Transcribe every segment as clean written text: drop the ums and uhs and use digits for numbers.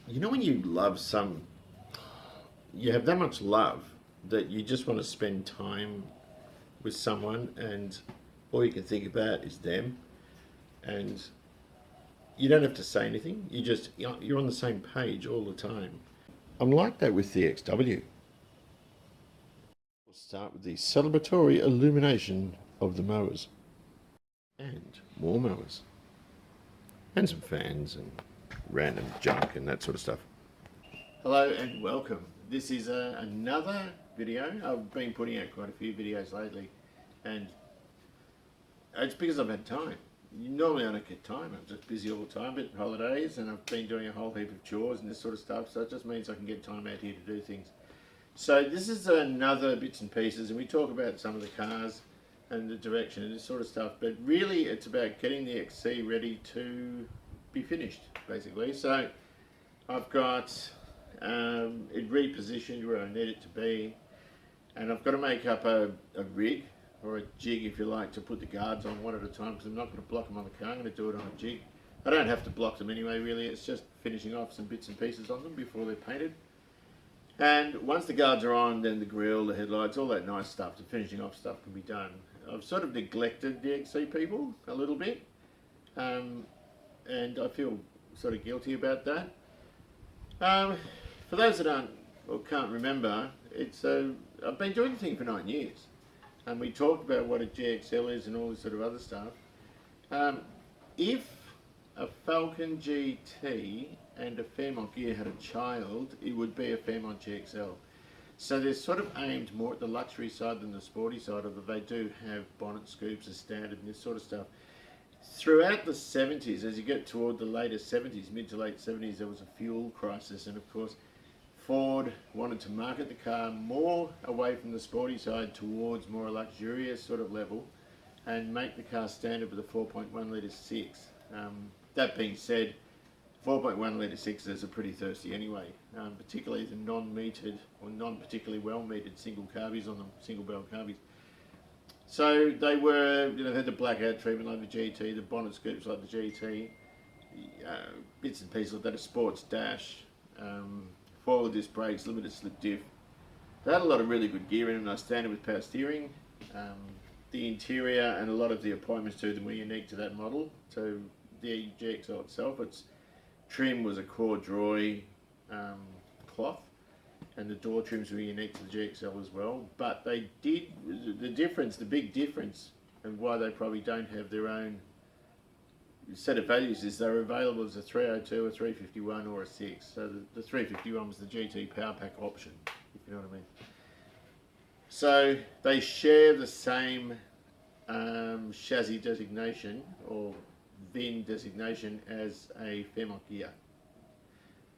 You know when you love you have that much love that you just want to spend time with someone and all you can think about is them and you don't have to say anything. You're on the same page all the time. I'm like that with the XW. We'll start with the celebratory illumination of the mowers and more mowers and some fans and random junk and that sort of stuff. Hello and welcome. This is another video. I've been putting out quite a few videos lately and it's because I've had time. Normally I don't get time, I'm just busy all the time, but holidays and I've been doing a whole heap of chores and this sort of stuff, so it just means I can get time out here to do things. So this is another bits and pieces, and we talk about some of the cars and the direction and this sort of stuff, but really it's about getting the XC ready to be finished, basically. So I've got it repositioned where I need it to be, and I've got to make up a rig, or a jig if you like, to put the guards on one at a time, because I'm not going to block them on the car, I'm going to do it on a jig. I don't have to block them anyway, really, it's just finishing off some bits and pieces on them before they're painted. And once the guards are on, then the grille, the headlights, all that nice stuff, the finishing off stuff can be done. I've sort of neglected the XC people a little bit, and I feel sort of guilty about that. For those that aren't or can't remember, I've been doing the thing for 9 years, and we talked about what a GXL is and all this sort of other stuff. If a Falcon GT and a Fairmont gear had a child, it would be a Fairmont GXL. So they're sort of aimed more at the luxury side than the sporty side of it. They do have bonnet scoops as standard and this sort of stuff. Throughout the 70s, as you get toward the later 70s, mid to late 70s, there was a fuel crisis, and of course Ford wanted to market the car more away from the sporty side towards more a luxurious sort of level and make the car standard with a 4.1 litre 6. That being said, 4.1 litre 6s are pretty thirsty anyway, particularly the non-metered or non-particularly well-metered single carbies on them, single barrel carbies. So they were, they had the blackout treatment like the GT, the bonnet scoops like the GT, bits and pieces like that, a sports dash, four-wheel disc brakes, limited slip diff. They had a lot of really good gear in them. They standard with power steering. The interior and a lot of the appointments to them were unique to that model. So the GXL itself, its trim was a corduroy cloth, and the door trims were unique to the GXL as well. But they did, the big difference, and why they probably don't have their own set of values is they're available as a 302, a 351 or a 6. So the 351 was the GT Power Pack option, if you know what I mean. So they share the same chassis designation or VIN designation as a Fairmont gear.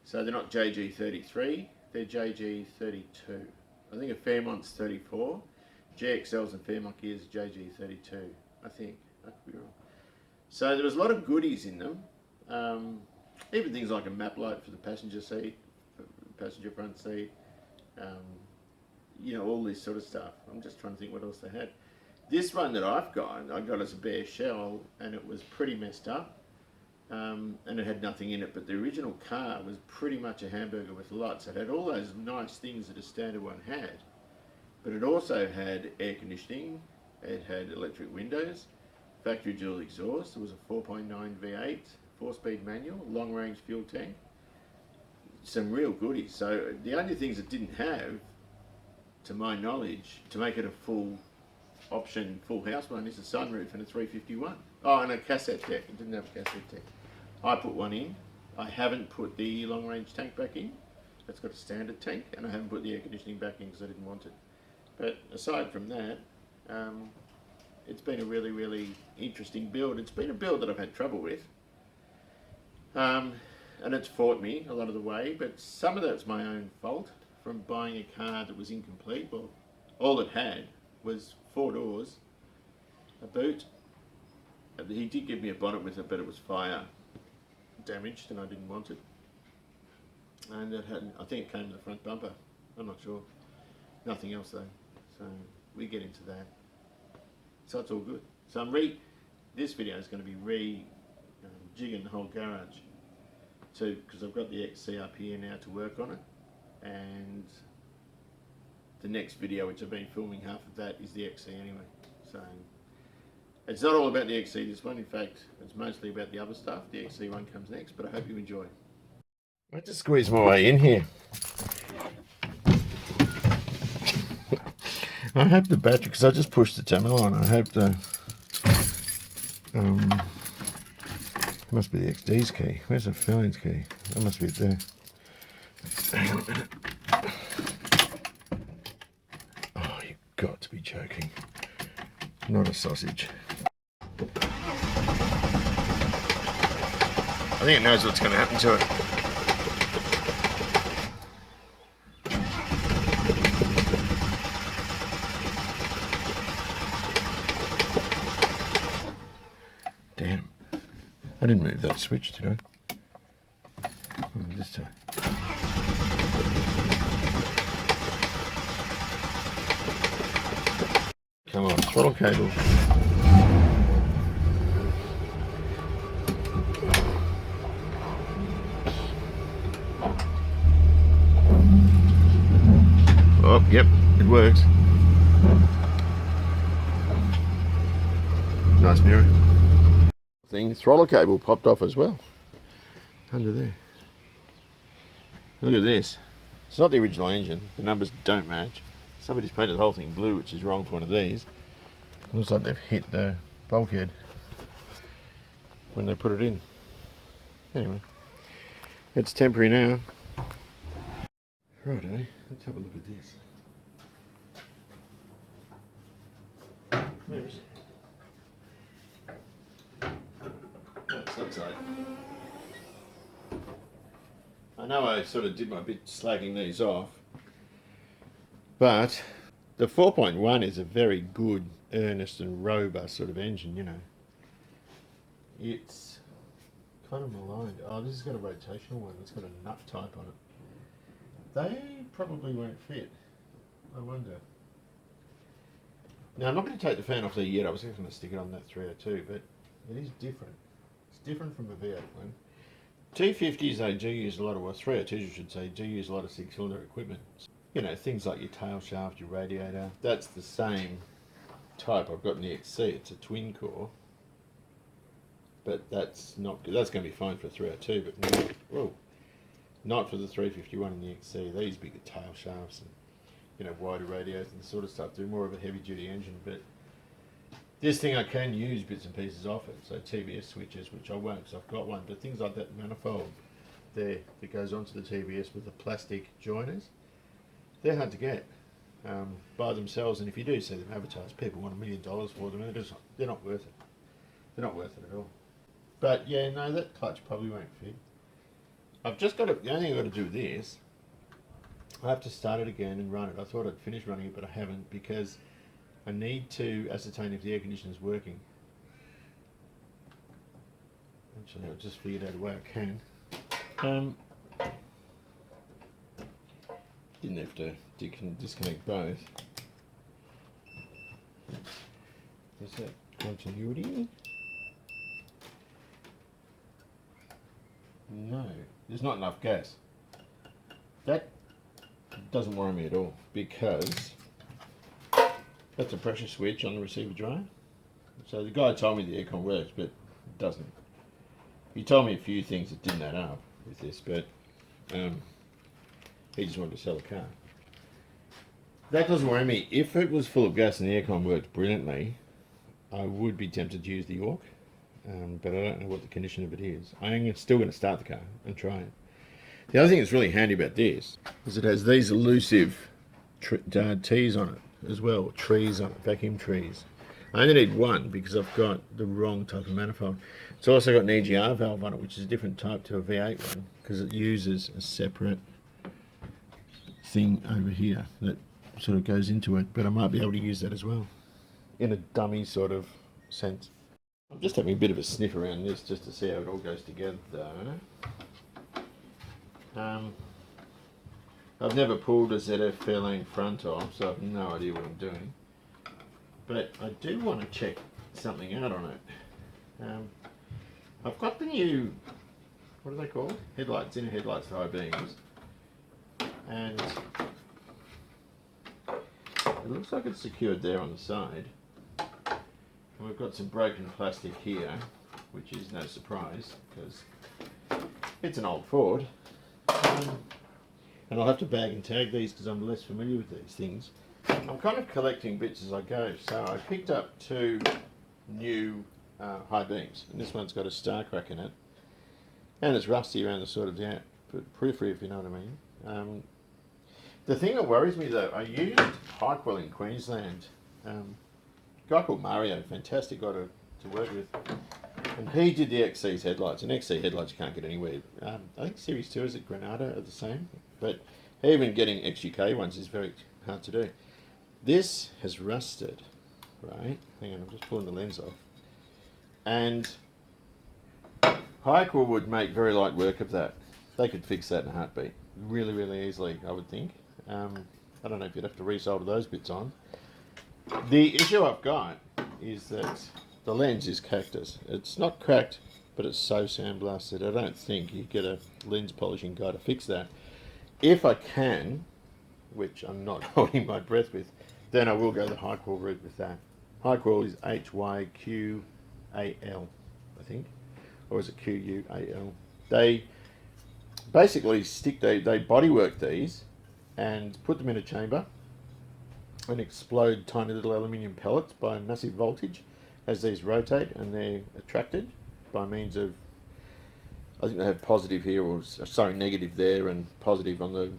So they're not JG33, they're JG32. I think a Fairmont's 34, GXLs and Fairmont gears are JG32, I think. I could be wrong. So there was a lot of goodies in them, even things like a map light for the passenger seat, passenger front seat, all this sort of stuff. I'm just trying to think what else they had. This one that I got as a bare shell, and it was pretty messed up, and it had nothing in it, but the original car was pretty much a hamburger with lots. It had all those nice things that a standard one had, but it also had air conditioning, it had electric windows, factory dual exhaust, it was a 4.9 V8, 4-speed manual, long-range fuel tank, some real goodies. So the only things it didn't have, to my knowledge, to make it a full option, full house one, is a sunroof and a 351. Oh, and a cassette deck. It didn't have a cassette deck. I put one in. I haven't put the long-range tank back in. It's got a standard tank, and I haven't put the air conditioning back in because I didn't want it. But aside from that, it's been a really, really interesting build. It's been a build that I've had trouble with, and it's fought me a lot of the way, but some of that's my own fault from buying a car that was incomplete. Well, all it had was 4 doors, a boot. He did give me a bonnet with it, but it was fire damaged and I didn't want it. And it had, I think it came to the front bumper, I'm not sure. Nothing else though, so we get into that. So it's all good. So this video is going to be jigging the whole garage. because I've got the XC up here now to work on it, and the next video, which I've been filming, half of that is the XC anyway. So it's not all about the XC, this one. In fact, it's mostly about the other stuff. The XC one comes next, but I hope you enjoy. I have to squeeze my way in here. I hope the battery, because I just pushed the terminal on, I hope the must be the XD's key. Where's the Fairlane's key? That must be it there. Hang on a minute. Oh, you've got to be joking. Not a sausage. I think it knows what's going to happen to it. Damn. I didn't move that switch, did I? This time. Come on, throttle cable. Oh, yep, it works. Nice mirror. Throttle cable popped off as well. Under there. Look at this. It's not the original engine. The numbers don't match. Somebody's painted the whole thing blue, which is wrong for one of these. It looks like they've hit the bulkhead when they put it in. Anyway, it's temporary now. Righto, let's have a look at this. Where is it? Outside. I know I sort of did my bit slagging these off, but the 4.1 is a very good, earnest and robust sort of engine, you know. It's kind of maligned. Oh, this has got a rotational one. It's got a nut type on it. They probably won't fit. I wonder. Now, I'm not going to take the fan off there yet. I was just going to stick it on that 302, but it is different. It's different from the V8 one. 250s, they do use a lot of, well, 302s, I should say, do use a lot of six-cylinder equipment. You know, things like your tail shaft, your radiator. That's the same type I've got in the XC. It's a twin core. But that's not good. That's going to be fine for a 302, but not, whoa, not for the 351 in the XC. These bigger tail shafts and, you know, wider radiators and sort of stuff. They're more of a heavy-duty engine, but this thing I can use bits and pieces off it. So TBS switches, which I won't because I've got one, but things like that manifold there that goes onto the TBS with the plastic joiners, they're hard to get by themselves, and if you do see them advertised, people want $1 million for them, and they're not worth it. They're not worth it at all. But yeah, no, that clutch probably won't fit. I've just got to, the only thing I've got to do with this, I have to start it again and run it. I thought I'd finish running it, but I haven't, because I need to ascertain if the air conditioner is working. Actually, I've just figured out a way I can. Didn't have to disconnect both. Is that continuity? No, there's not enough gas. That doesn't worry me at all, because that's a pressure switch on the receiver dryer. So the guy told me the aircon works, but it doesn't. He told me a few things that didn't add up with this, but he just wanted to sell a car. That doesn't worry me. If it was full of gas and the aircon worked brilliantly, I would be tempted to use the York, but I don't know what the condition of it is. I am still going to start the car and try it. The other thing that's really handy about this is it has these elusive T's on it as well, trees on it, vacuum trees. I only need one because I've got the wrong type of manifold. It's also got an EGR valve on it, which is a different type to a V8 one, because it uses a separate thing over here that sort of goes into it, but I might be able to use that as well in a dummy sort of sense. I'm just having a bit of a sniff around this just to see how it all goes together. I've never pulled a ZK Fairlane front off, so I have no idea what I'm doing. But I do want to check something out on it. I've got the new what are they called? Headlights, inner headlights, high beams. And it looks like it's secured there on the side. And we've got some broken plastic here, which is no surprise because it's an old Ford. And I'll have to bag and tag these because I'm less familiar with these things. I'm kind of collecting bits as I go. So I picked up 2 new high beams, and this one's got a star crack in it. And it's rusty around the sort of the periphery, if you know what I mean. The thing that worries me though, I used Hyquell in Queensland. A guy called Mario, fantastic guy to work with. And he did the XC's headlights, and XC headlights you can't get anywhere. I think Series 2 is at Granada are the same, but even getting XUK ones is very hard to do. This has rusted, right? Hang on, I'm just pulling the lens off. And Hyquell would make very light work of that. They could fix that in a heartbeat. Really, really easily, I would think. I don't know if you'd have to resolder those bits on. The issue I've got is that the lens is cactus. It's not cracked, but it's so sandblasted. I don't think you get a lens polishing guy to fix that. If I can, which I'm not holding my breath with, then I will go the Hyquell route with that. Hyquell is Hyqual, I think. Or is it Qual? They basically they bodywork these and put them in a chamber and explode tiny little aluminium pellets by massive voltage as these rotate, and they're attracted by means of, I think they have positive here, or sorry, negative there, and positive on the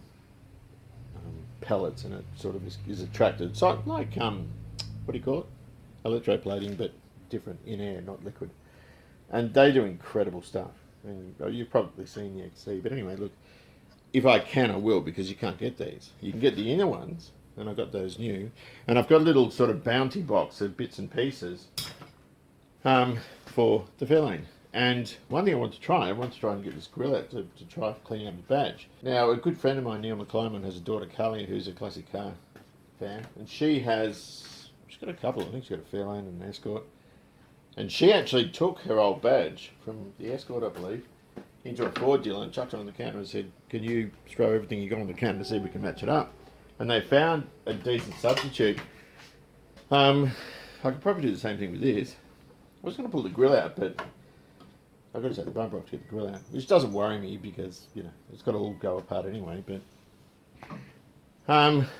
pellets, and it sort of is attracted. So like, what do you call it? Electroplating, but different, in air, not liquid. And they do incredible stuff. And you've probably seen the XC, but anyway, look, if I can, I will, because you can't get these. You can get the inner ones, and I've got those new, and I've got a little sort of bounty box of bits and pieces for the Fairlane. And one thing I want to try and get this grill out to try cleaning up the badge. Now, a good friend of mine, Neil McClyman, has a daughter, Carly, who's a classic car fan, and she's got a couple. I think she's got a Fairlane and an Escort. And she actually took her old badge from the Escort, I believe, into a Ford dealer and chucked it on the counter and said, "Can you throw everything you got on the counter to see if we can match it up?" And they found a decent substitute. I could probably do the same thing with this. I was going to pull the grill out, but I've got to take the bumper off to get the grill out, which doesn't worry me because, you know, it's got to all go apart anyway. But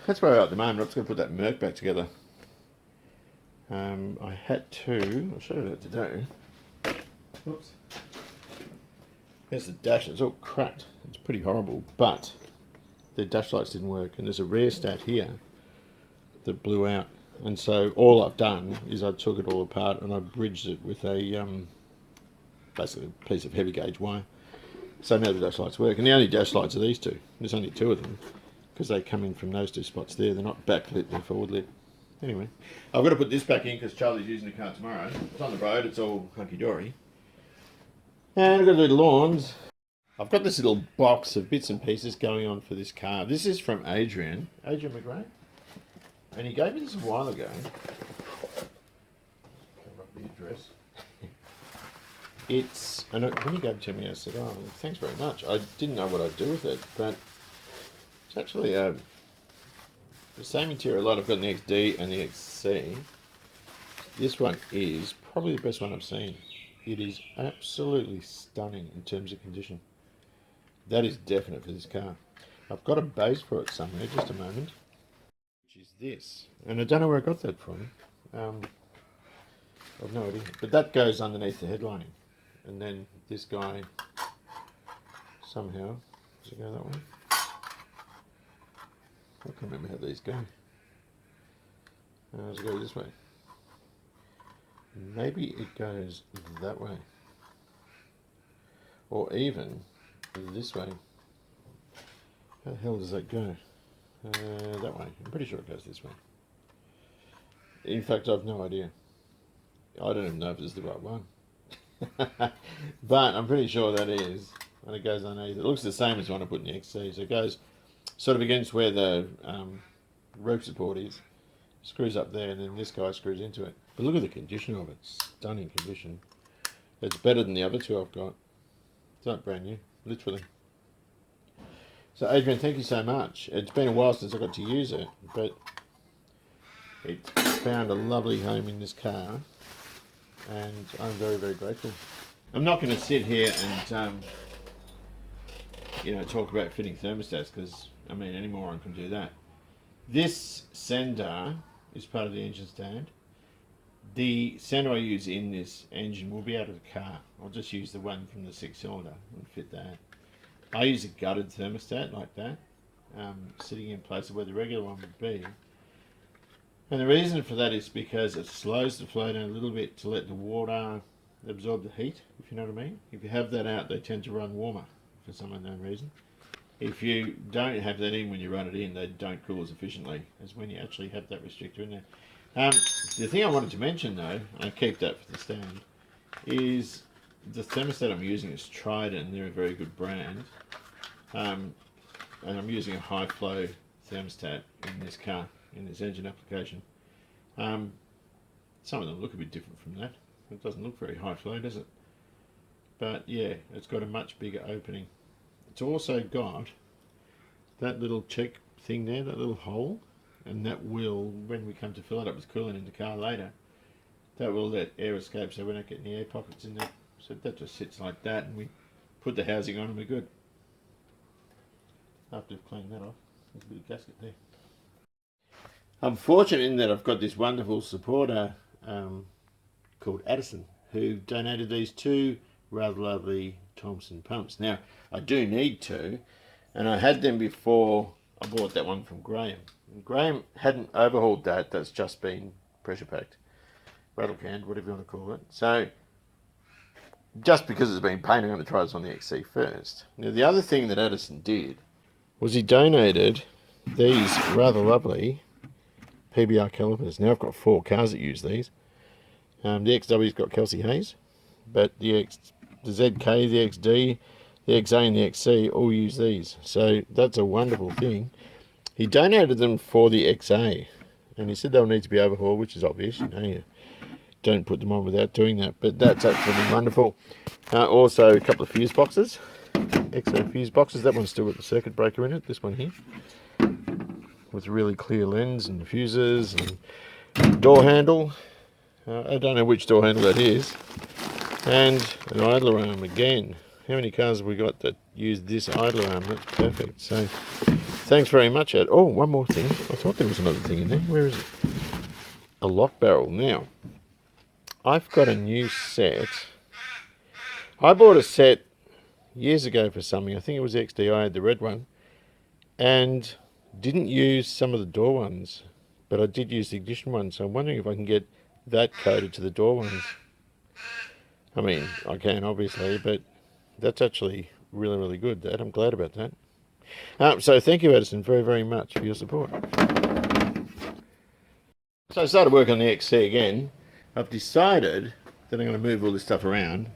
that's where we are at the moment. I'm just going to put that Merc back together. I had to, I'll show you what to do. Oops. There's the dash, it's all cracked. It's pretty horrible, but the dash lights didn't work, and there's a rear stat here that blew out. And so all I've done is I took it all apart and I bridged it with a basically a piece of heavy gauge wire. So now the dash lights work, and the only dash lights are these two. There's only 2 of them because they come in from those 2 spots there. They're not backlit, they're forward lit. Anyway, I've got to put this back in because Charlie's using the car tomorrow. It's on the road, it's all hunky-dory. And I've got to do the lawns. I've got this little box of bits and pieces going on for this car. This is from Adrian McRae. And he gave me this a while ago. Cover up the address. And when he gave it to me, I said, "Oh, thanks very much." I didn't know what I'd do with it, but it's actually the same interior light I've got in the XD and the XC. This one is probably the best one I've seen. It is absolutely stunning in terms of condition. That is definite for this car. I've got a base for it somewhere, just a moment, which is this. And I don't know where I got that from. I've no idea. But that goes underneath the headlining. And then this guy, somehow, does it go that way? I can't remember how these go. Does it go this way? Maybe it goes that way. Or even this way. How the hell does that go? That way. I'm pretty sure it goes this way. In fact, I've no idea. I don't even know if it's the right one. But I'm pretty sure that is. And it goes underneath. It looks the same as the one I put in the XC. So it goes sort of against where the roof support is. Screws up there, and then this guy screws into it. But look at the condition of it. Stunning condition. It's better than the other 2 I've got. not brand new, literally. So Adrian, thank you so much. It's been a while since I got to use it, but it's found a lovely home in this car, and I'm very, very grateful. I'm not going to sit here and talk about fitting thermostats, because I mean any moron can do that. This sender is part of the engine stand. The sender I use in this engine will be out of the car. I'll just use the one from the 6-cylinder and fit that. I use a gutted thermostat like that, sitting in place of where the regular one would be. And the reason for that is because it slows the flow down a little bit to let the water absorb the heat, if you know what I mean. If you have that out, they tend to run warmer for some unknown reason. If you don't have that in when you run it in, they don't cool as efficiently as when you actually have that restrictor in there. The thing I wanted to mention though, I keep that for the stand, is the thermostat I'm using is Trident. They're a very good brand. And I'm using a high flow thermostat in this car, in this engine application. Some of them look a bit different from that. It doesn't look very high flow, does it? But yeah, it's got a much bigger opening. It's also got that little check thing there, that little hole, and that will, when we come to fill it up with coolant in the car later, that will let air escape so we're not getting the air pockets in there. So that just sits like that, and we put the housing on and we're good. After we've cleaned that off, there's a bit of gasket there. I'm fortunate in that I've got this wonderful supporter called Addison, who donated these two rather lovely Thompson pumps. Now, I do need two, and I had them before I bought that one from Graham. And Graham hadn't overhauled that, that's just been pressure packed, rattle canned, whatever you want to call it. So, just because it's been painted, I'm going to try this on the XC first. Now, the other thing that Addison did was he donated these rather lovely PBR calipers. Now I've got 4 cars that use these. The XW's got Kelsey Hayes, but the ZK, the XD, the XA and the XC all use these. So that's a wonderful thing. He donated them for the XA, and he said they'll need to be overhauled, which is obvious. You don't put them on without doing that, but that's absolutely wonderful. Also a couple of fuse boxes, XA fuse boxes. That one's still got the circuit breaker in it, this one here, with a really clear lens and fuses and door handle. I don't know which door handle that is. And an idler arm again. How many cars have we got that use this idler arm? That's perfect. So thanks very much, Ed. Oh, one more thing. I thought there was another thing in there. Where is it? A lock barrel. Now, I've got a new set. I bought a set years ago for something. I think it was XD. I had the red one. And didn't use some of the door ones, but I did use the ignition ones. So I'm wondering if I can get that coded to the door ones. I mean, I can obviously, but that's actually really, really good. That I'm glad about that. So thank you, Addison, very, very much for your support. So I started work on the XC again. I've decided that I'm going to move all this stuff around.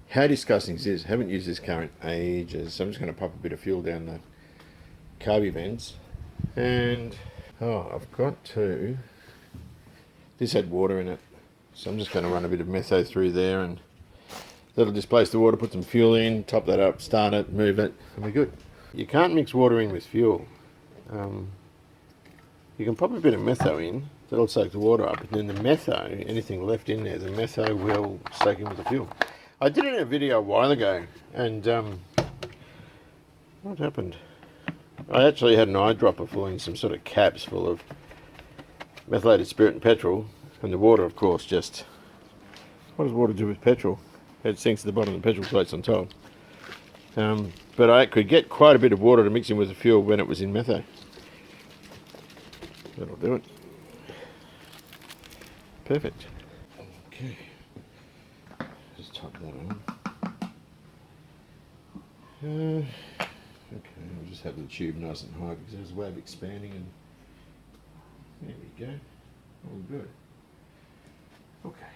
How disgusting is this? I haven't used this car in ages, so I'm just going to pop a bit of fuel down the carby vents. And I've got to. This had water in it, so I'm just going to run a bit of metho through there, and that'll displace the water. Put some fuel in, top that up, start it, move it, and we're good. You can't mix water in with fuel. You can pop a bit of metho in, that'll soak the water up, and then the metho, anything left in there, the metho will soak in with the fuel. I did it in a video a while ago, and what happened? I actually had an eyedropper full in some sort of caps full of methylated spirit and petrol, and the water, of course, just... What does water do with petrol? It sinks to the bottom of the petrol plates on top. But I could get quite a bit of water to mix in with the fuel when it was in metho. That'll do it. Perfect. Okay. Just top that on. Okay, I'll just have the tube nice and high because there's a way of expanding, and there we go. All good. Okay.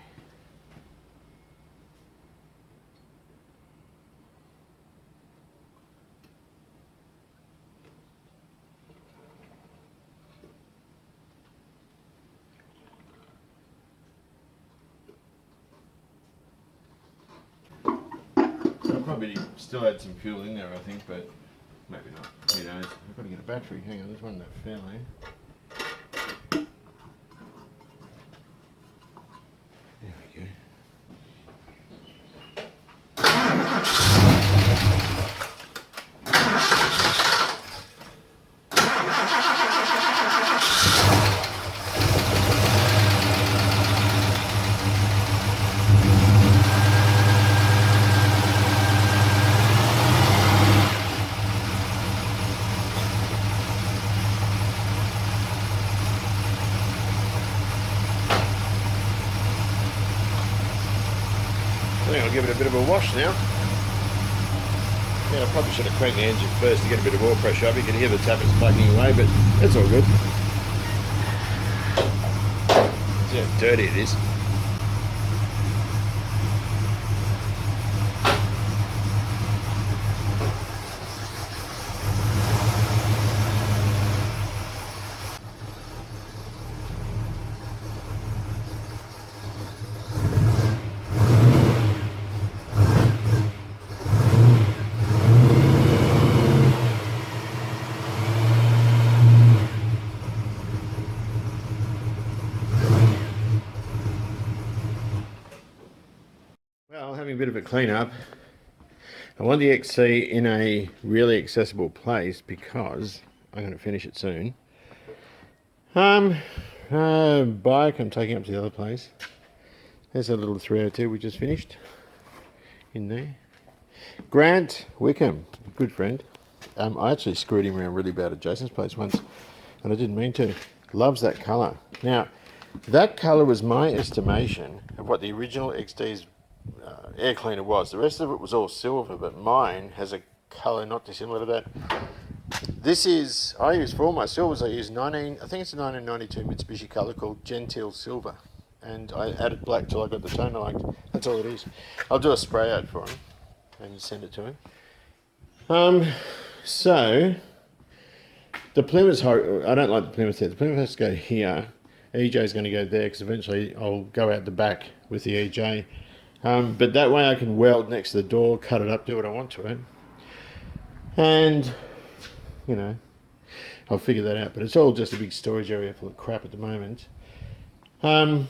probably still add some fuel in there, I think, but maybe not. Who knows? I've got to get a battery. Hang on, there's one that Fairlane. There we go. I think I'll give it a bit of a wash now. Yeah, I probably should have cranked the engine first to get a bit of oil pressure up. You can hear the tappets plugging away, but that's all good. See how dirty it is. Well, having a bit of a clean up. I want the XC in a really accessible place because I'm going to finish it soon. Bike I'm taking up to the other place. There's a little 302 we just finished in there. Grant Wickham, good friend. I actually screwed him around really bad at Jason's place once, and I didn't mean to. Loves that colour. Now, that colour was my estimation of what the original XD's air cleaner was. The rest of it was all silver, but mine has a colour not dissimilar to that. This is, I use for all my silvers, I use I think it's a 1992 Mitsubishi colour called Gentile Silver. And I added black till I got the tone I liked. That's all it is. I'll do a spray out for him and send it to him. So, the Plymouth, I don't like the Plymouth here. The Plymouth has to go here. EJ is going to go there because eventually I'll go out the back with the EJ. But that way I can weld next to the door, cut it up, do what I want to it. And, you know, I'll figure that out. But it's all just a big storage area full of crap at the moment. So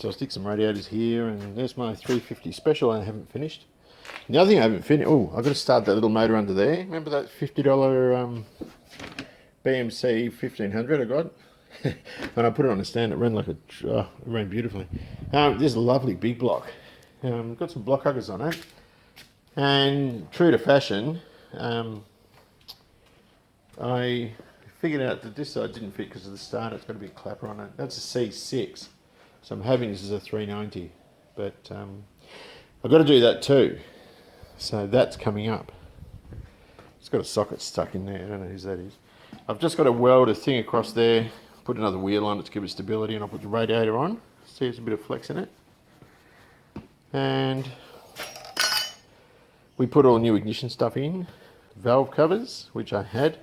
I'll stick some radiators here, and there's my 350 special I haven't finished. The other thing I haven't finished, I've got to start that little motor under there. Remember that $50 BMC 1500 I got? And I put it on a stand, it ran like it ran beautifully. This is a lovely big block. Got some block huggers on it. And true to fashion, I figured out that this side didn't fit because of the start. It's got a big clapper on it. That's a C6. So I'm having this as a 390. But I've got to do that too. So that's coming up. It's got a socket stuck in there. I don't know whose that is. I've just got to weld a thing across there, put another wheel on it to give it stability, and I'll put the radiator on. See, there's a bit of flex in it. And we put all new ignition stuff in. Valve covers, which I had,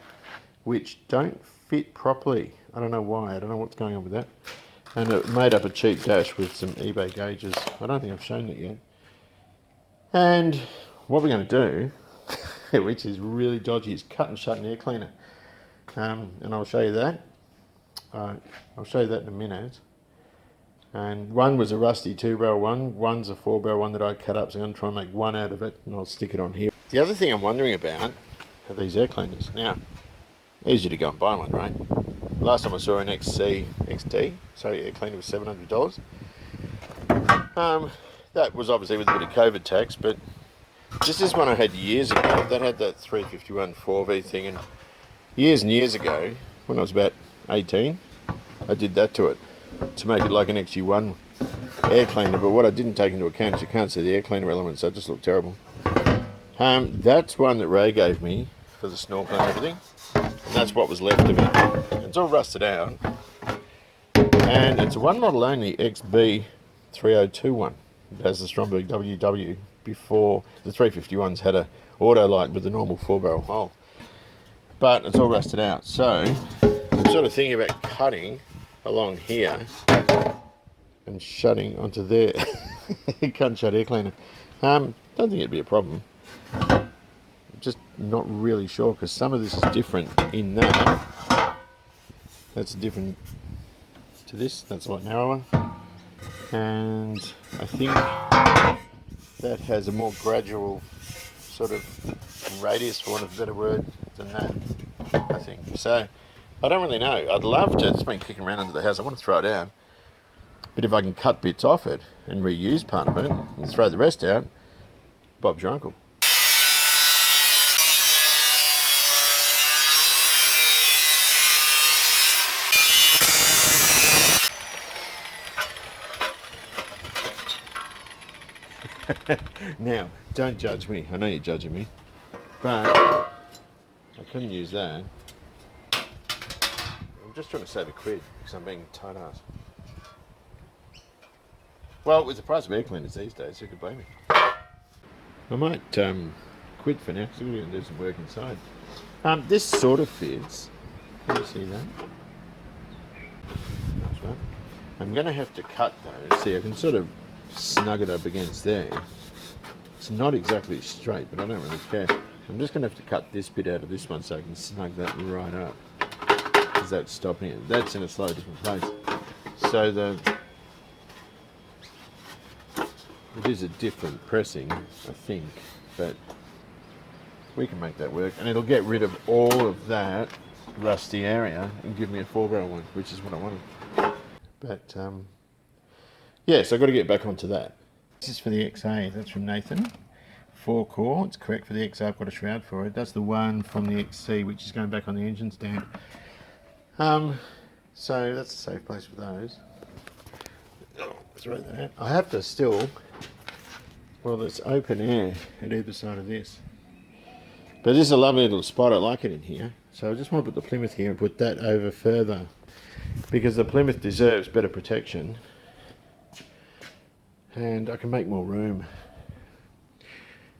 which don't fit properly. I don't know why. I don't know what's going on with that. And it made up a cheap dash with some eBay gauges. I don't think I've shown it yet. And what we're going to do, which is really dodgy, is cut and shut an air cleaner. And I'll show you that. I'll show you that in a minute. And one was a rusty 2-barrel one. One's a 4-barrel one that I cut up, so I'm going to try and make one out of it, and I'll stick it on here. The other thing I'm wondering about are these air cleaners. Now, easy to go and buy one, right? Last time I saw an XD, air cleaner was $700. That was obviously with a bit of COVID tax, but just this one I had years ago, that had that 351 4V thing, and years ago, when I was about 18, I did that to it to make it like an XU1 air cleaner. But what I didn't take into account is you can't see the air cleaner elements, so it just looked terrible. That's one that Ray gave me for the snorkel and everything, and that's what was left of it. It's all rusted out, and it's one model only, XB3021. It has the Stromberg WW before. The 351s had a auto light with the normal 4-barrel hole, but it's all rusted out. So I'm sort of thinking about cutting along here and shutting onto there. Cut and shut air cleaner. Don't think it'd be a problem. just not really sure because some of this is different in that. That's different to this, that's a lot narrower. And I think that has a more gradual sort of radius, for want of a better word, than that, I think. So, I don't really know. I'd love to, it's been kicking around under the house, I want to throw it out. But if I can cut bits off it and reuse part of it and throw the rest out, Bob's your uncle. Now, don't judge me. I know you're judging me. But I couldn't use that. I'm just trying to save a quid because I'm being tight ass. Well, with the price of air cleaners these days, who could blame me? I might quit for now because I'm going to do some work inside. This sort of fits. Can you see that? That's right. I'm going to have to cut though. See, I can sort of snug it up against there. It's not exactly straight, but I don't really care. I'm just going to have to cut this bit out of this one so I can snug that right up. Because that's stopping it. That's in a slightly different place. So it is a different pressing, I think, but we can make that work. And it'll get rid of all of that rusty area and give me a 4-barrel one, which is what I wanted. But, yeah, so I've got to get back onto that. This is for the XA, that's from Nathan. 4-core, it's correct for the XA, I've got a shroud for it. That's the one from the XC, which is going back on the engine stand. So that's a safe place for those. Oh, throw that out. I have to still, well, there's open air at either side of this. But this is a lovely little spot, I like it in here. So I just want to put the Plymouth here and put that over further because the Plymouth deserves better protection. And I can make more room.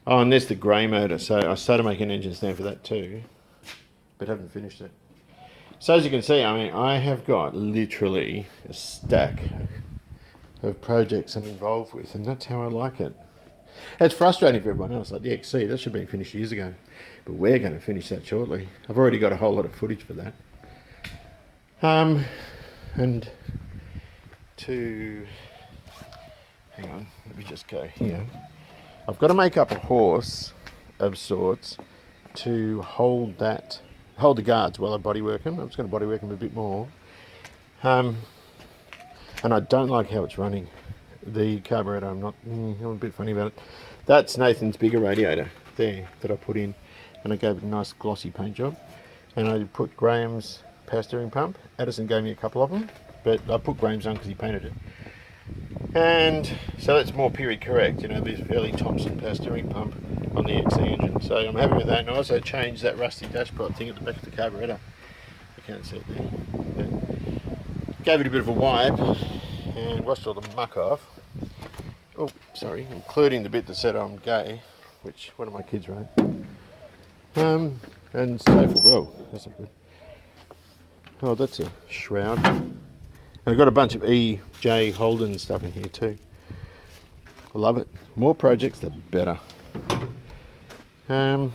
Oh, and there's the grey motor. So I started making an engine stand for that too, but haven't finished it. So as you can see, I mean, I have got literally a stack of projects I'm involved with, and that's how I like it. It's frustrating for everyone else, like the XC, that should have been finished years ago, but we're going to finish that shortly. I've already got a whole lot of footage for that. And to, hang on, let me just go here. I've got to make up a horse of sorts to hold the guards while I bodywork them. I'm just going to bodywork them a bit more. And I don't like how it's running. The carburetor, I'm a bit funny about it. That's Nathan's bigger radiator there that I put in, and I gave it a nice glossy paint job. And I put Graham's power steering pump. Addison gave me a couple of them, but I put Graham's on because he painted it. And so that's more period correct, you know, this fairly Thompson power steering pump on the XC engine. So I'm happy with that. And I also changed that rusty dashpot thing at the back of the carburetor. You can't see it there. But gave it a bit of a wipe and washed all the muck off. Oh, sorry, including the bit that said I'm gay, which one of my kids wrote. And so, whoa, that's not good. Oh, that's a shroud. And I've got a bunch of E.J. Holden stuff in here too. I love it. More projects, the better. And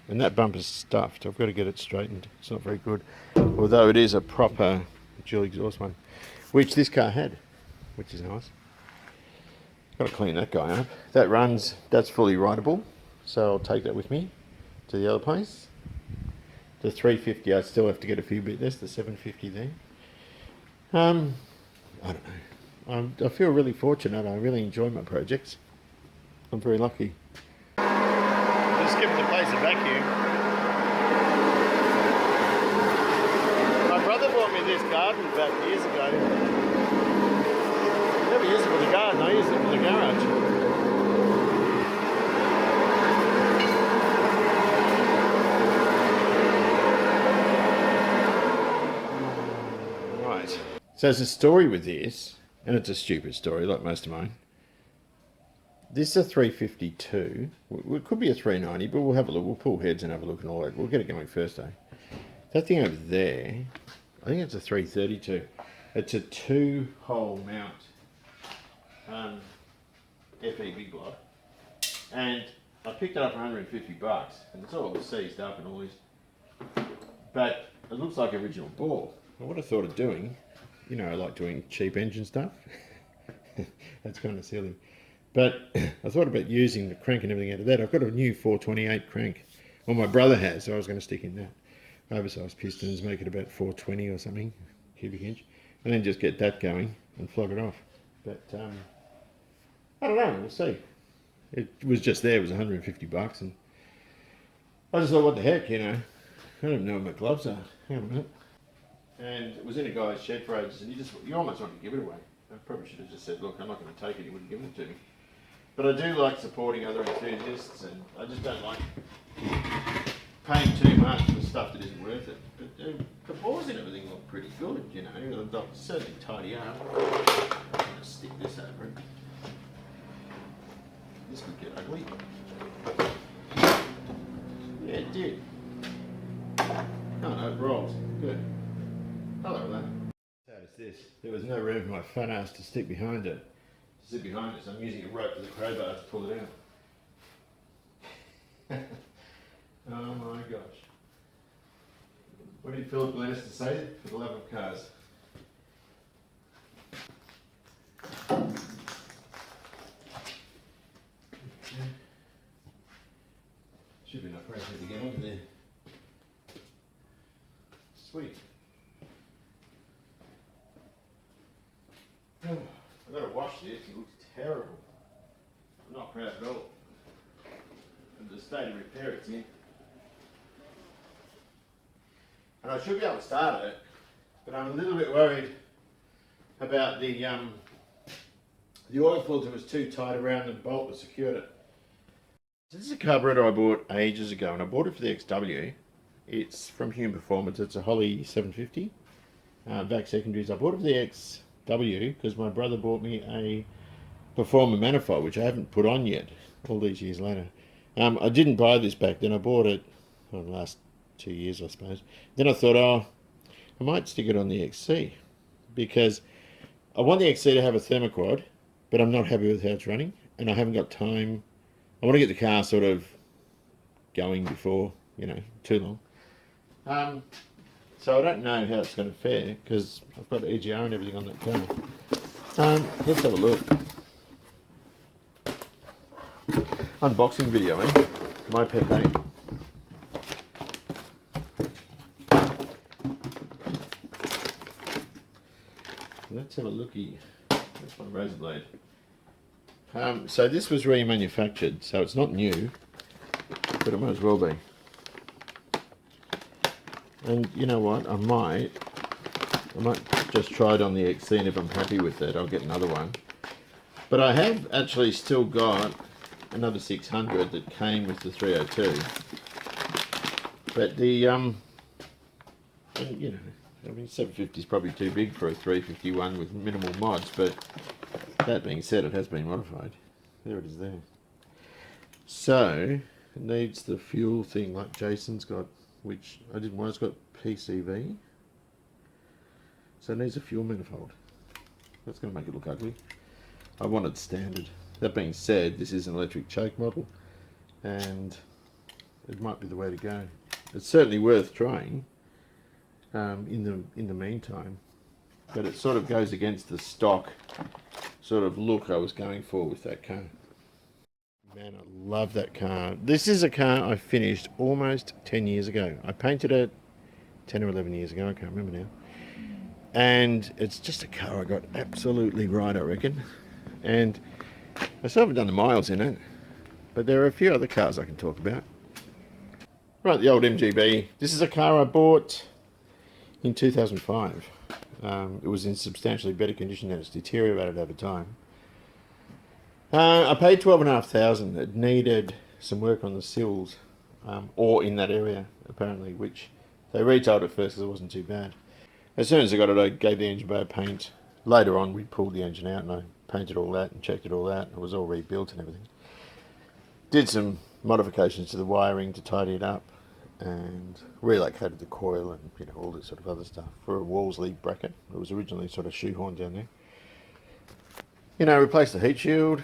that bumper's stuffed. I've got to get it straightened. It's not very good. Although it is a proper dual exhaust one, which this car had, which is nice. Got to clean that guy up. That runs, that's fully rideable. So I'll take that with me to the other place. The 350, I still have to get a few bits. There's the 750 there. I don't know. I feel really fortunate. I really enjoy my projects. I'm very lucky. Just giving the place a vacuum. My brother bought me this garden back years ago. I never used it for the garden, I used it for the garage. So there's a story with this, and it's a stupid story like most of mine. This is a 352. It could be a 390, but we'll have a look. We'll pull heads and have a look and all that. We'll get it going first, though. That thing over there, I think it's a 332. It's a 2-hole mount FE big block. And I picked it up for $150, and it's all seized up and all this. But it looks like original ball. And what I thought of doing, you know, I like doing cheap engine stuff. That's kind of silly. But I thought about using the crank and everything out of that. I've got a new 428 crank. Well, my brother has, so I was going to stick in that. Oversized pistons, make it about 420 or something, cubic inch. And then just get that going and flog it off. But I don't know, we'll see. It was just there, it was $150, and I just thought, what the heck, you know? I don't know where my gloves are. Hang on a minute. And it was in a guy's shed for ages, and you almost want to give it away. I probably should have just said, look, I'm not going to take it, he wouldn't give it to me. But I do like supporting other enthusiasts, and I just don't like paying too much for stuff that isn't worth it. But the bores and everything look pretty good, you know. They'll certainly tidy up. I'm going to stick this over it. This could get ugly. Yeah, it did. Oh no, it rolls. Good. Hello there. Notice this. There was no room for my fat ass to stick behind it. To sit behind it, so I'm using a rope with a crowbar to pull it out. Oh my gosh. What did Philip Lennis to say? For the love of cars. Should be enough pressure to get onto there. Sweet. Oh, I've got to wash this, it looks terrible. I'm not proud at all. And the state of repair it's in. And I should be able to start it, but I'm a little bit worried about the oil filter was too tight around the bolt that secured it. This is a carburetor I bought ages ago, and I bought it for the XW. It's from Hume Performance. It's a Holly 750 vac secondaries. I bought it for the XW because my brother bought me a Performer manifold, which I haven't put on yet, all these years later. I didn't buy this back then. I bought it for the last 2 years, I suppose. Then I thought, oh, I might stick it on the XC because I want the XC to have a thermoquad, but I'm not happy with how it's running, and I haven't got time. I want to get the car sort of going before, you know, too long. So I don't know how it's going to fare because I've got EGR and everything on that car. Let's have a look. Unboxing video, eh? My pet hate. Let's have a looky. That's my razor blade. So this was remanufactured, so it's not new, but it might as well be. And you know what? I might just try it on the XC, and if I'm happy with it, I'll get another one. But I have actually still got another 600 that came with the 302. But the you know, I mean 750 is probably too big for a 351 with minimal mods, but that being said, it has been modified. There it is there. So it needs the fuel thing like Jason's got, which I didn't want. It's got PCV. So it needs a fuel manifold. That's going to make it look ugly. I want it standard. That being said, this is an electric choke model, and it might be the way to go. It's certainly worth trying in the meantime, but it sort of goes against the stock sort of look I was going for with that car. Man, I love that car. This is a car I finished almost 10 years ago. I painted it 10 or 11 years ago, I can't remember now. And it's just a car I got absolutely right, I reckon. And I still haven't done the miles in it, but there are a few other cars I can talk about. Right, the old MGB. This is a car I bought in 2005. It was in substantially better condition than it's deteriorated over time. I paid $12,500. It needed some work on the sills, or in that area apparently, which they retailed at first because it wasn't too bad. As soon as I got it, I gave the engine bay a paint. Later on, we pulled the engine out and I painted all that and checked it all out. It was all rebuilt and everything. Did some modifications to the wiring to tidy it up, and relocated the coil and, you know, all this sort of other stuff for a Wolseley bracket. It was originally sort of shoehorned down there. You know, replaced the heat shield,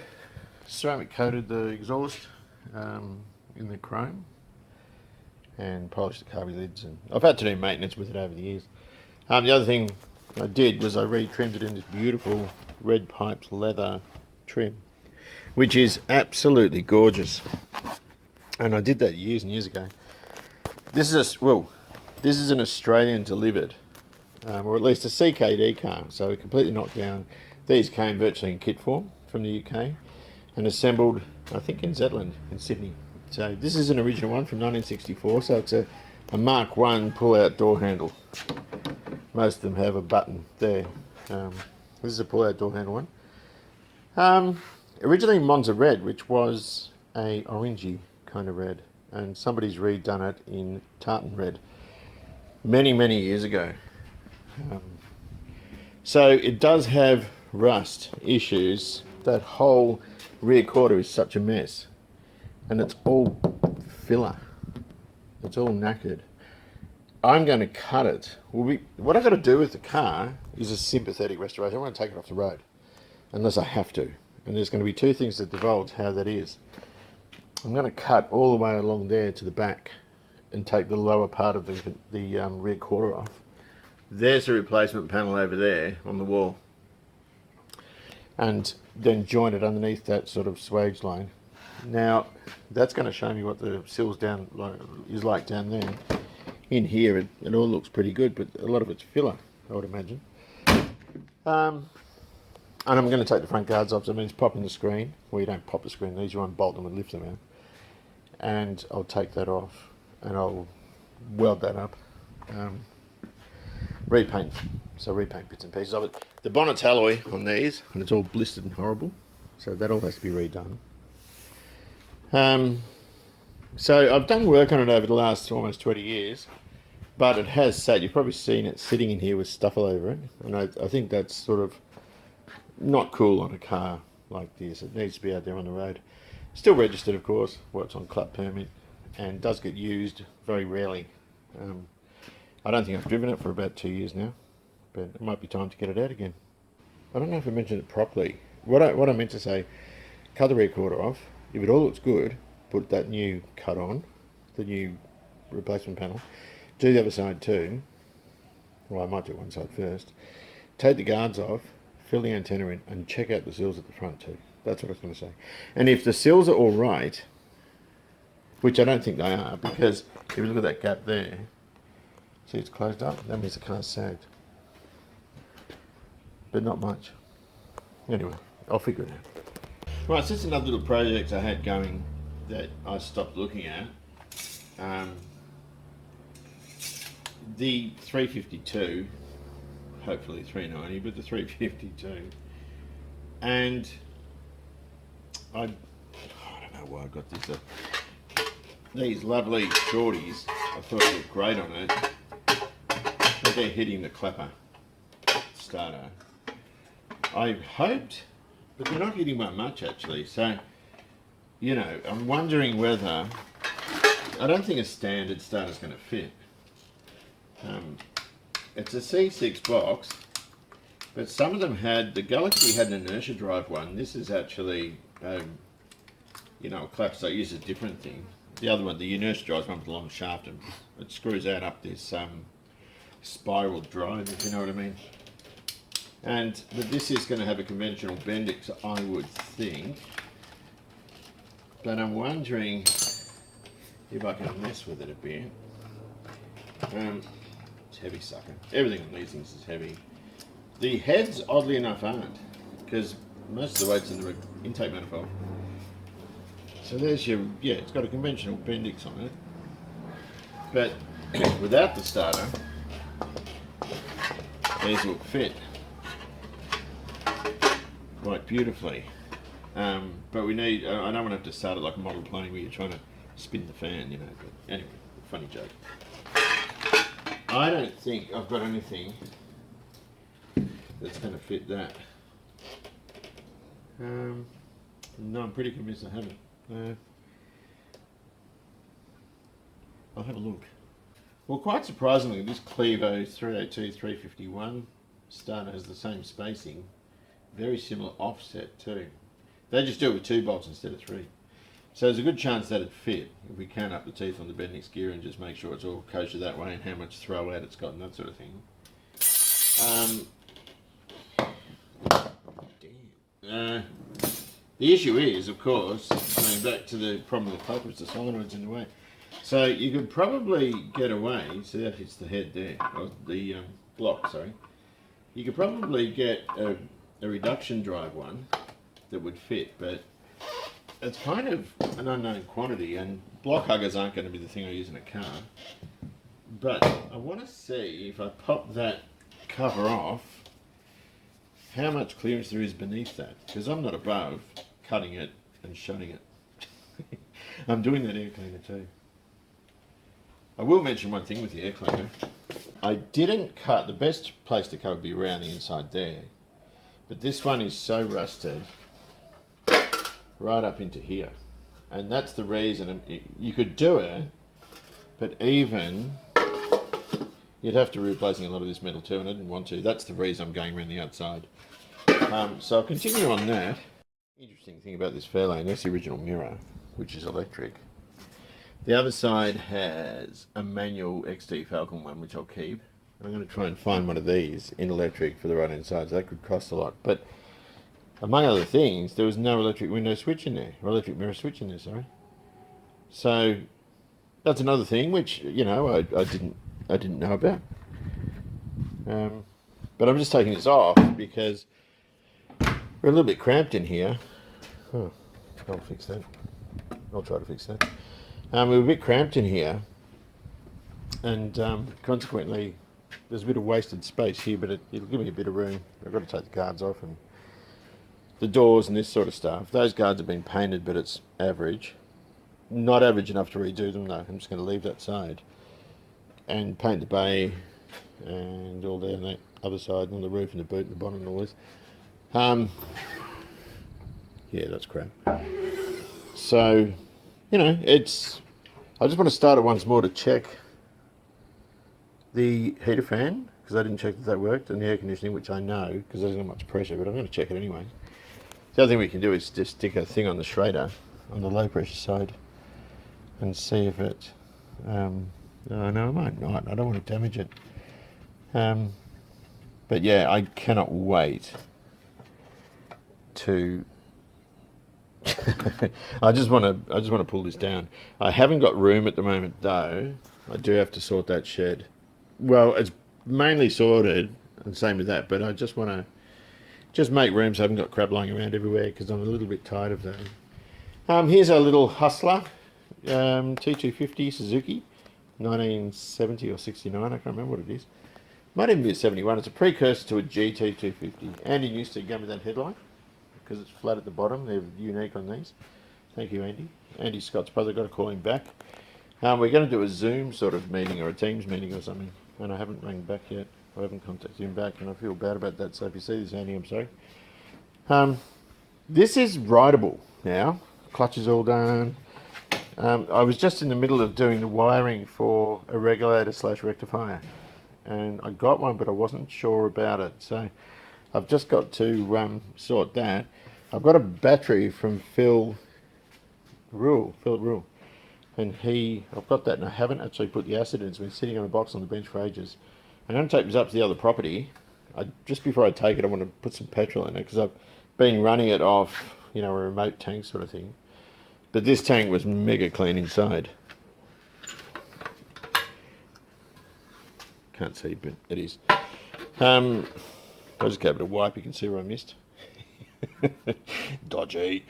ceramic coated the exhaust, in the chrome and polished the carby lids, and I've had to do maintenance with it over the years. The other thing I did was I re-trimmed it in this beautiful red piped leather trim, which is absolutely gorgeous, and I did that years and years ago. This is an Australian delivered, or at least a CKD car, so completely knocked down. These came virtually in kit form from the UK and assembled, I think, in Zetland in Sydney. So this is an original one from 1964, so it's a Mark 1 pull-out door handle. Most of them have a button there. This is a pull-out door handle one. Originally Monza red, which was a orangey kind of red, and somebody's redone it in tartan red many, many years ago. So it does have rust issues. That whole rear quarter is such a mess, and it's all filler. It's all knackered. I'm going to cut it. What I've got to do with the car is a sympathetic restoration. I want to take it off the road, unless I have to. And there's going to be two things that divulge how that is. I'm going to cut all the way along there to the back and take the lower part of the rear quarter off. There's a replacement panel over there on the wall, and then join it underneath that sort of swage line. Now that's going to show me what the sills is like down there. In here it all looks pretty good, but a lot of it's filler, I would imagine. And I'm going to take the front guards off, so that means popping the screen. Well, you don't pop the screen, these you unbolt them and lift them out. And I'll take that off and I'll weld that up. Repaint bits and pieces of it. The bonnet's alloy on these, and it's all blistered and horrible, so that all has to be redone. So I've done work on it over the last almost 20 years, but it has sat. You've probably seen it sitting in here with stuff all over it, and I think that's sort of not cool on a car like this. It needs to be out there on the road. Still registered, of course, works on club permit, and does get used very rarely. I don't think I've driven it for about 2 years now, but it might be time to get it out again. I don't know if I mentioned it properly. What I meant to say, cut the rear quarter off. If it all looks good, put that new cut on, the new replacement panel. Do the other side too. Well, I might do one side first. Take the guards off, fill the antenna in, and check out the sills at the front too. That's what I was going to say. And if the sills are all right, which I don't think they are, because if you look at that gap there, see it's closed up, that means the car's sagged. But not much. Anyway, I'll figure it out. Right, so it's another little project I had going that I stopped looking at. The 352, hopefully 390, but the 352. And I don't know why I got this. These lovely shorties, I thought they looked great on it, but they're hitting the clapper starter. I hoped, but they're not hitting by much actually. So, you know, I'm wondering whether, I don't think a standard starter's going to fit. It's a C6 box, but some of them had, the Galaxy had an inertia drive one. This is actually, you know, a clap, so it uses a different thing. The other one, the inertia drive one with a long shaft, and it screws out up this spiral drive, if you know what I mean. But this is going to have a conventional Bendix, I would think. But I'm wondering if I can mess with it a bit. It's heavy sucker. Everything on these things is heavy. The heads, oddly enough, aren't, because most of the weight's in the intake manifold. So there's your, yeah, it's got a conventional Bendix on it. But without the starter, these will fit quite beautifully. But we need, I don't want to have to start it like a model plane where you're trying to spin the fan, you know. But anyway, funny joke. I don't think I've got anything that's going to fit that. No, I'm pretty convinced I haven't. I'll have a look. Well, quite surprisingly, this Clevo 302-351 starter has the same spacing, very similar offset too. They just do it with 2 bolts instead of 3. So there's a good chance that it'd fit if we count up the teeth on the Bendix gear and just make sure it's all kosher that way and how much throw out it's got and that sort of thing. The issue is, of course, going back to the problem with the culprits, the solenoid's in the way. So you could probably get away, so that hits the head there, or the block, sorry. You could probably get a reduction drive one that would fit, but it's kind of an unknown quantity, and block huggers aren't going to be the thing I use in a car. But I want to see if I pop that cover off, how much clearance there is beneath that, because I'm not above cutting it and shunning it. I'm doing that air cleaner too. I will mention one thing with the air cleaner. I didn't cut, the best place to cut would be around the inside there, but this one is so rusted right up into here, and that's the reason. You could do it, but even you'd have to be replacing a lot of this metal too, and I didn't want to. That's the reason I'm going around the outside. So I'll continue on that. Interesting thing about this Fairlane, that's the original mirror, which is electric. The other side has a manual XT Falcon one, which I'll keep. I'm going to try and find one of these in electric for the right hand side, so that could cost a lot. But among other things, there was no electric window switch in there, or electric mirror switch in there, sorry. So that's another thing which, you know, I didn't know about. But I'm just taking this off because we're a little bit cramped in here. Oh, I'll fix that. I'll try to fix that. We're a bit cramped in here, and consequently there's a bit of wasted space here, but it'll give me a bit of room. I've got to take the guards off and the doors and this sort of stuff. Those guards have been painted, but it's average. Not average enough to redo them though. I'm just going to leave that side and paint the bay and all down that other side, on the roof and the boot and the bonnet and all this. Yeah, that's crap. So, you know, I just want to start it once more to check the heater fan, because I didn't check that worked, and the air conditioning, which I know, because there's not much pressure, but I'm going to check it anyway. The other thing we can do is just stick a thing on the Schrader, on the low pressure side, and see if it, no, I might not, I don't want to damage it. But yeah, I cannot wait to I just want to pull this down. I haven't got room at the moment though. I do have to sort that shed. Well, it's mainly sorted, and same with that, but I just want to just make room so I haven't got crap lying around everywhere, because I'm a little bit tired of that. Here's our little Hustler T250 Suzuki, 1970 or 69, I can't remember what it is. Might even be a 71. It's a precursor to a GT250. Andy used to give me that headlight because it's flat at the bottom. They're unique on these. Thank you, Andy. Andy Scott's brother, got to call him back. We're going to do a Zoom sort of meeting or a Teams meeting or something, and I haven't rang back yet. I haven't contacted him back, and I feel bad about that. So if you see this, Andy, I'm sorry. This is rideable now. Clutch is all done. I was just in the middle of doing the wiring for a regulator / rectifier, and I got one, but I wasn't sure about it. So I've just got to sort that. I've got a battery from Philip Rule, and I've got that, and I haven't actually put the acid in. It's been sitting on a box on the bench for ages. I'm going to take this up to the other property. Just before I take it, I want to put some petrol in it, because I've been running it off, you know, a remote tank sort of thing. But this tank was mega clean inside. Can't see, but it is. I just gave it a wipe. You can see where I missed. Dodgy.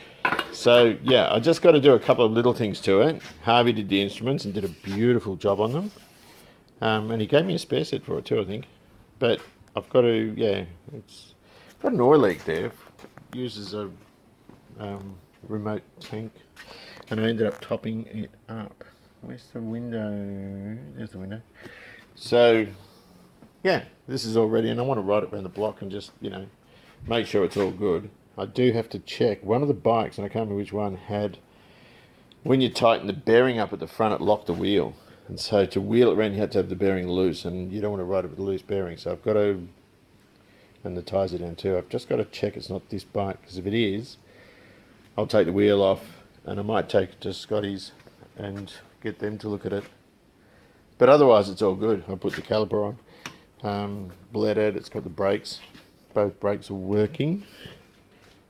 So yeah, I just got to do a couple of little things to it. Harvey did the instruments and did a beautiful job on them. And he gave me a spare set for it too, I think. But I've got to, yeah, it's got an oil leak there. It uses a remote tank, and I ended up topping it up. Where's the window? There's the window. So yeah, this is all ready, and I want to ride it around the block and just, you know, make sure it's all good. I do have to check. One of the bikes, and I can't remember which one, had, when you tighten the bearing up at the front, it locked the wheel. And so to wheel it around, you have to have the bearing loose, and you don't want to ride it with a loose bearing. So I've got to, and the tyres are down too. I've just got to check it's not this bike, because if it is, I'll take the wheel off and I might take it to Scotty's and get them to look at it. But otherwise it's all good. I put the caliper on, bled it, it's got the brakes. Both brakes are working.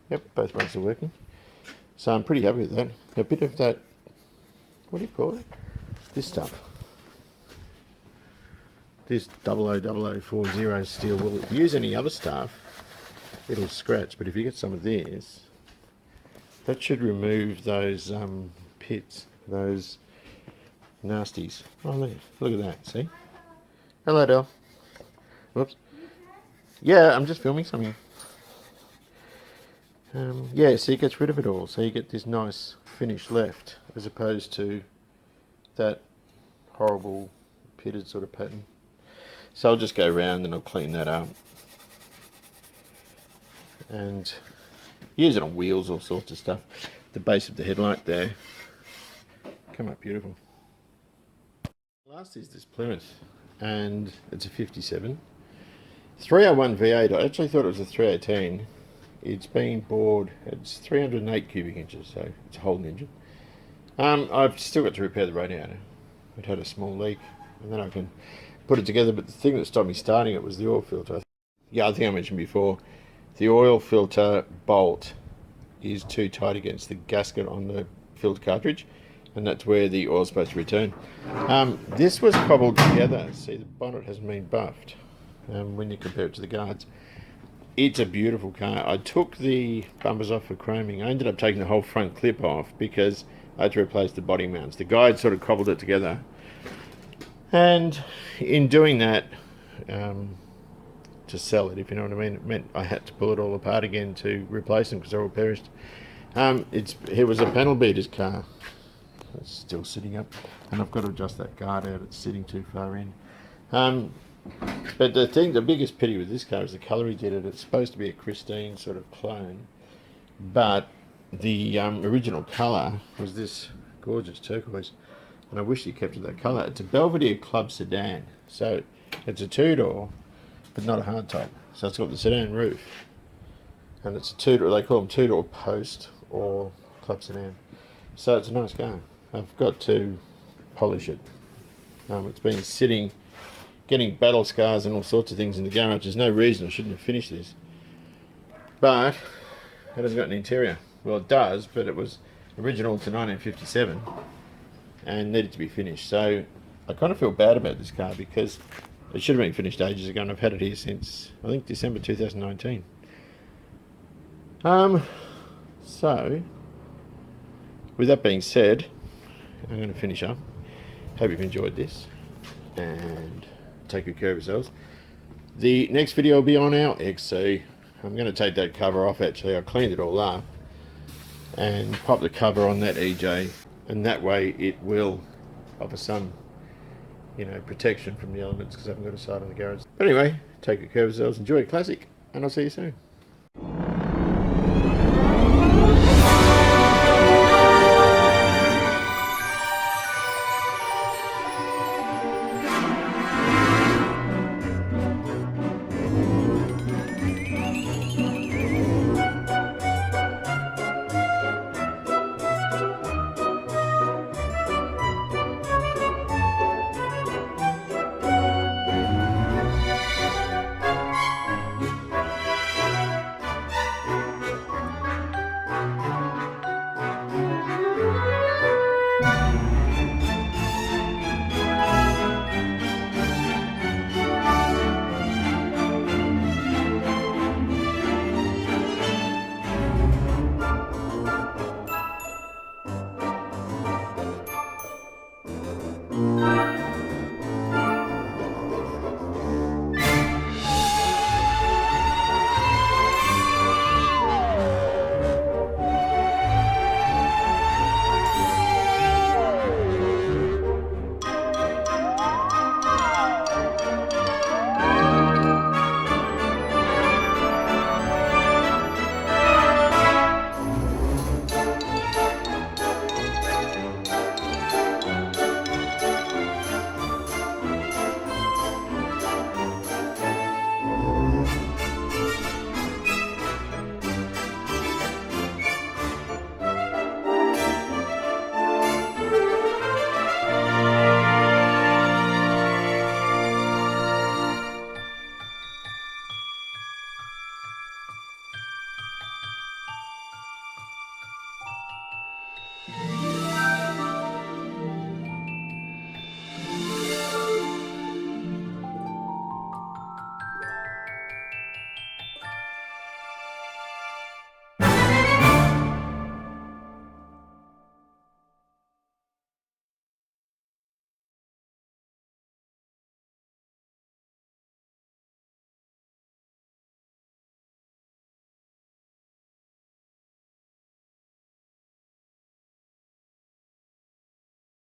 Yep, both brakes are working. So I'm pretty happy with that. A bit of that, what do you call it? This stuff. This 000040 steel will. If you use any other stuff, it'll scratch. But if you get some of this, that should remove those pits, those nasties. Oh, look at that, see? Hello, Del. Whoops. Yeah, I'm just filming something. Yeah, so it gets rid of it all. So you get this nice finish left, as opposed to that horrible pitted sort of pattern. So I'll just go around and I'll clean that up. And use it on wheels, all sorts of stuff. The base of the headlight there. Come up beautiful. Last is this Plymouth, and it's a 57. 301 V8, I actually thought it was a 318. It's been bored, it's 308 cubic inches, so it's a Holden engine. I've still got to repair the radiator. It had a small leak, and then I can put it together, but the thing that stopped me starting it was the oil filter. Yeah, I think I mentioned before, the oil filter bolt is too tight against the gasket on the filter cartridge, and that's where the oil's supposed to return. This was cobbled together. See, the bonnet hasn't been buffed when you compare it to the guards. It's a beautiful car. I took the bumpers off for chroming. I ended up taking the whole front clip off because I had to replace the body mounts. The guy had sort of cobbled it together, and in doing that, to sell it, if you know what I mean, it meant I had to pull it all apart again to replace them because they were all perished. It was a panel beater's car. It's still sitting up, and I've got to adjust that guard out. It's sitting too far in. But the biggest pity with this car is the colour he did it. It's supposed to be a Christine sort of clone, but the original colour was this gorgeous turquoise, and I wish he kept it that colour. It's a Belvedere Club sedan, so it's a two-door, but not a hardtop. So it's got the sedan roof, and it's a two-door. They call them two-door post or club sedan. So it's a nice car. I've got to polish it. It's been sitting, getting battle scars and all sorts of things in the garage. There's no reason I shouldn't have finished this. But it hasn't got an interior. Well, it does, but it was original to 1957 and needed to be finished. So I kind of feel bad about this car because it should have been finished ages ago, and I've had it here since, I think, December 2019. So, with that being said, I'm going to finish up. Hope you've enjoyed this, and take good care of yourselves. The next video will be on our XC. I'm going to take that cover off actually. I cleaned it all up and pop the cover on that EJ, and that way it will offer some, protection from the elements because I haven't got a side on the garage. But anyway, take good care of yourselves, enjoy a classic, and I'll see you soon.